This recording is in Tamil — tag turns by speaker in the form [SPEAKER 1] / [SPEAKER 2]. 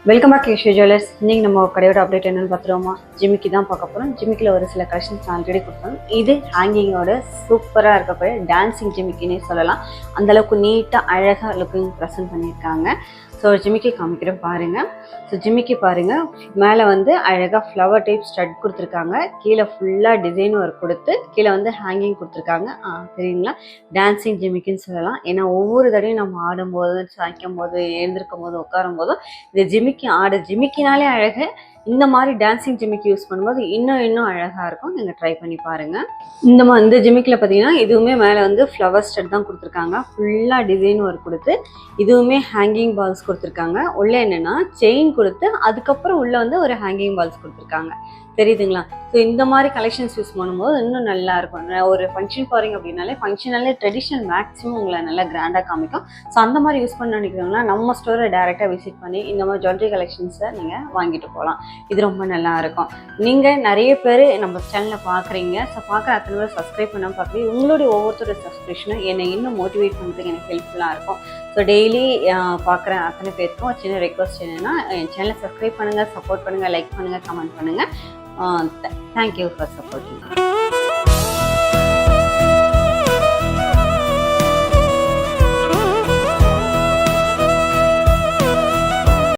[SPEAKER 1] Welcome back Casio jewellers. இன்றைக்கி நம்ம கடையோட அப்டேட் என்னென்னு பார்த்துருவோமா? ஜிமிக்கி தான் பார்க்க போகிறோம். ஜிமிக்கில் ஒரு சில கலெக்ஷன்ஸ் ஆல்ரெடி கொடுத்தோம். இது ஹேங்கிங்கோட சூப்பராக இருக்க டான்ஸிங் ஜிமிக்கினே சொல்லலாம். அந்தளவுக்கு நீட்டாக அழகாக லுக்கிங் ப்ரெசென்ட் பண்ணியிருக்காங்க. ஸோ ஜிமிக்கி காமிக்கிறேன் பாருங்கள். ஸோ ஜிமிக்கி பாருங்கள், மேலே வந்து அழகாக ஃப்ளவர் டைப் ஸ்டட் கொடுத்துருக்காங்க. கீழே ஃபுல்லாக டிசைன் ஒர்க் கொடுத்து கீழே வந்து ஹேங்கிங் கொடுத்துருக்காங்க. தெரியுங்களா? டான்ஸிங் ஜிமிக்கின்னு சொல்லலாம். ஏன்னா ஒவ்வொரு தடையும் நம்ம ஆடும்போது, சாய்க்கும் போது, எழுந்திருக்கும் போது, உட்காரும் போதும் இந்த ஜிமிக்கினாலே அழகு. இந்த மாதிரி டான்ஸிங் ஜிமிக்கி யூஸ் பண்ணும்போது இன்னும் அழகாக இருக்கும். நீங்கள் ட்ரை பண்ணி பாருங்கள். இந்த ஜிமிக்கில் பார்த்தீங்கன்னா இதுவுமே மேலே வந்து ஃப்ளவர் ஸ்டட் தான் கொடுத்துருக்காங்க. ஃபுல்லாக டிசைன் ஒர்க் கொடுத்து இதுவுமே ஹேங்கிங் பால்ஸ் கொடுத்துருக்காங்க. உள்ளே என்னென்னா செயின் கொடுத்து அதுக்கப்புறம் உள்ளே வந்து ஒரு ஹேங்கிங் பால்ஸ் கொடுத்துருக்காங்க. தெரியுதுங்களா? ஸோ இந்த மாதிரி கலெக்ஷன்ஸ் யூஸ் பண்ணும்போது இன்னும் நல்லா இருக்கும். ஒரு ஃபங்க்ஷன் போகிறீங்க அப்படின்னாலே ட்ரெடிஷ்னல் மேக்ஸிமம் உங்களை நல்லா கிராண்டாக காமிக்கும். ஸோ அந்த மாதிரி யூஸ் பண்ண நினைக்கிறவங்களா நம்ம ஸ்டோரை டேரெக்டாக விசிட் பண்ணி இந்த மாதிரி ஜுவல்லரி கலெக்ஷன்ஸை நீங்கள் வாங்கிட்டு போகலாம். இது ரொம்ப நல்லா இருக்கும். நீங்கள் நிறைய பேர் நம்ம சேனலில் பார்க்குறீங்க. ஸோ பார்க்குற அத்தனை பேர் சப்ஸ்கிரைப் பண்ணாமல் பார்க்குறீங்க. உங்களுடைய ஒவ்வொருத்தரோட சப்ஸ்கிரிப்ஷனும் என்னை இன்னும் மோட்டிவேட் பண்ணுறதுக்கு எனக்கு ஹெல்ப்ஃபுல்லாக இருக்கும். ஸோ டெய்லி பார்க்குற அத்தனை பேருக்கும் சின்ன ரெக்வஸ்ட் என்னென்னா, என் சேனலை சப்ஸ்கிரைப் பண்ணுங்கள், சப்போர்ட் பண்ணுங்கள், லைக் பண்ணுங்கள், கமெண்ட் பண்ணுங்கள். Thank you for supporting.